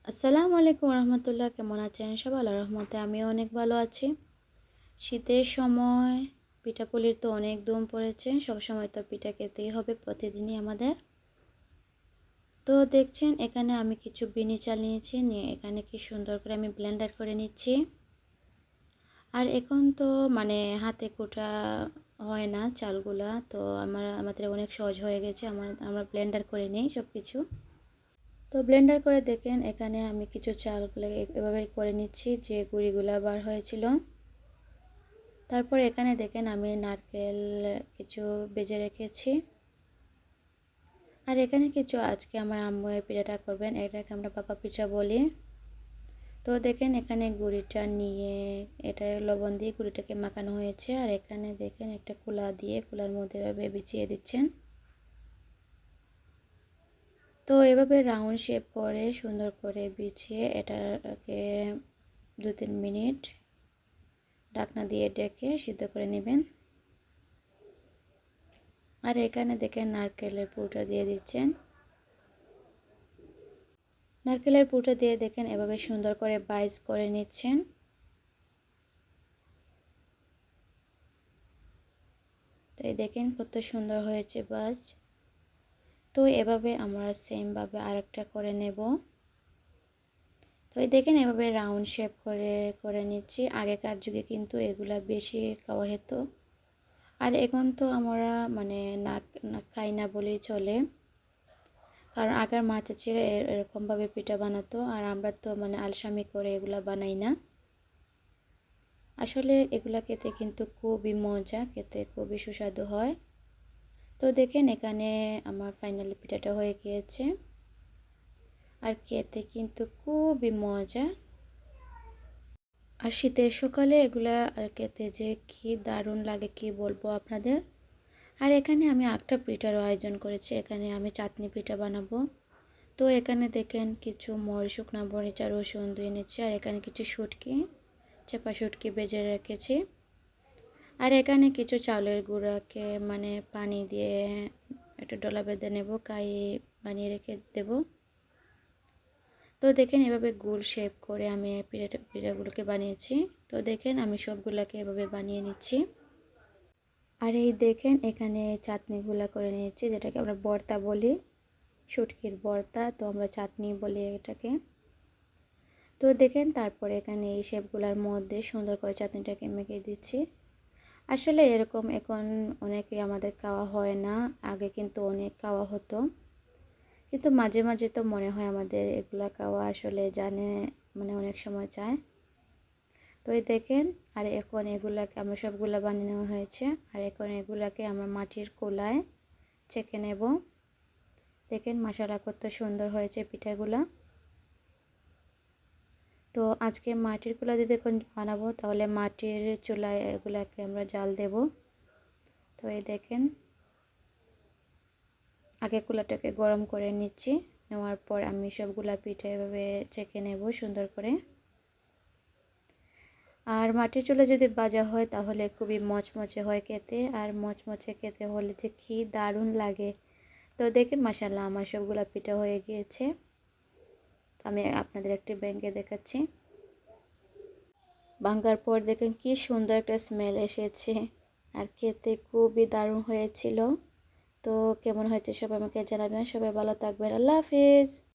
আসসালামু আলাইকুম রহমতুল্লাহ, কেমন আছেন সবাই? আল্লাহর রহমতে আমিও অনেক ভালো আছি। শীতের সময় পিঠাপুলির তো অনেক ধুম পড়েছে। সবসময় তো পিঠা খেতেই হবে প্রতিদিনই আমাদের। তো দেখছেন এখানে আমি কিছু বিনি চাল নিয়েছি, নিয়ে এখানে কি সুন্দর করে আমি ব্লেন্ডার করে নিচ্ছি। আর এখন তো হাতে কোটা হয় না চালগুলা, তো আমাদের অনেক সহজ হয়ে গেছে। আমরা ব্লেন্ডার করে নিই সব কিছু। তো ব্লেন্ডার করে দেখেন এখানে আমি কিছু চালগুলো এভাবে করে নিচ্ছি, যে গুঁড়িগুলা বার হয়েছিল। তারপর এখানে দেখেন আমি নারকেল কিছু বেজে রেখেছি। আর এখানে কিছু আজকে আমার আম্মু এই পিঠাটা করবেন, এটাকে আমরা পাপা পিঠা বলি। তো দেখেন এখানে গুঁড়িটা নিয়ে এটা লবণ দিয়ে গুঁড়িটাকে মাখানো হয়েছে। আর এখানে দেখেন একটা কুলা দিয়ে কুলার মধ্যে এভাবে বিছিয়ে দিচ্ছেন। তো এভাবে রাউন্ড শেপ করে সুন্দর করে বিছিয়ে এটাকে 2-3 মিনিট ঢাকনা দিয়ে ডেকে সিদ্ধ করে নেবেন। আর এখানে দেখেন নারকেলের পুরটা দিয়ে দিচ্ছেন। নারকেলের পুরটা দিয়ে দেখেন এভাবে সুন্দর করে বাইজ করে নিচ্ছেন। তো এই দেখেন কত সুন্দর হয়েছে বাজ। তো এভাবে আমরা সেমভাবে আরেকটা করে নেব। তো এই দেখেন এভাবে রাউন্ড শেপ করে করে নিচ্ছি। আগেকার যুগে কিন্তু এগুলা বেশি খাওয়া হতো, আর এখন তো আমরা না না খাই না বলেই চলে। কারণ আগের মা চাচিরা এরকমভাবে পিঠা বানাতো, আর আমরা তো আলসামি করে এগুলা বানাই না। আসলে এগুলা খেতে কিন্তু খুবই মজা, খেতে খুবই সুস্বাদু হয়। তো দেখেন এখানে আমার ফাইনালি পিঠাটা হয়ে গিয়েছে, আর খেতে কিন্তু খুবই মজা। আর শীতের সকালে এগুলা খেতে যে কি দারুণ লাগে কি বলবো আপনাদের। আর এখানে আমি একটা পিঠারও আয়োজন করেছি, এখানে আমি চাটনি পিঠা বানাবো। তো এখানে দেখেন কিছু মরিচ, শুকনো মরিচ আর রসুন ধুয়ে নিচ্ছি। আর এখানে কিছু শুটকি, চাপা শুটকি ভেজে রেখেছি। আর এখানে কিছু চাউলের গুঁড়াকে পানি দিয়ে একটা ডলা বেঁধে নেব, কাই বানিয়ে রেখে দেব। তো দেখেন এভাবে গোল শেপ করে আমি পিঠাগুলোকে বানিয়েছি। তো দেখেন আমি সবগুলোকে এভাবে বানিয়ে নিচ্ছি। আর এই দেখেন এখানে চাটনিগুলো করে নিয়েছি, যেটাকে আমরা ভর্তা বলি, শুটকির ভর্তা, তো আমরা চাটনি বলি এটাকে। তো দেখেন তারপরে এখানে এই শেপগুলোর মধ্যে সুন্দর করে চাটনিটাকে মেখে দিচ্ছি। আসলে এরকম এখন অনেকে আমাদের খাওয়া হয় না, আগে কিন্তু অনেক খাওয়া হতো। কিন্তু মাঝে মাঝে তো মনে হয় আমাদের এগুলা খাওয়া আসলে জানে অনেক সময় চায়। তো এই দেখেন, আর এখন এগুলাকে আমরা সবগুলা বানিয়ে নেওয়া হয়েছে। আর এখন এগুলাকে আমরা মাটির কোলায় ছেঁকে নেব। দেখেন মাশাআল্লাহ কত সুন্দর হয়েছে পিঠাগুলা। তো আজকে মাটির কুলা দিয়ে যখন বানাবো, তাহলে মাটির চুলায় এগুলাকে আমরা জাল দেব। তো এই দেখেন আগে কুলাটাকে গরম করে নিচ্ছি, নেওয়ার পর আমি সবগুলা পিঠা এভাবে ছেঁকে নেব সুন্দর করে। আর মাটির চুলা যদি ভাজা হয় তাহলে খুবই মচমচে হয় খেতে, আর মচমচে খেতে হলে যে কি দারুণ লাগে। তো দেখেন মাশাআল্লাহ আমার সবগুলা পিঠা হয়ে গিয়েছে। তো আমি আপনাদের একটি ভেঙে দেখাচ্ছি। ভাঙার পর দেখেন কি সুন্দর একটা স্মেল এসেছে, আর খেতে খুবই দারুণ হয়েছিল। তো কেমন হয়েছে সবাই আমাকে জানাবেন। সবাই ভালো থাকবেন। আল্লাহ হাফিজ।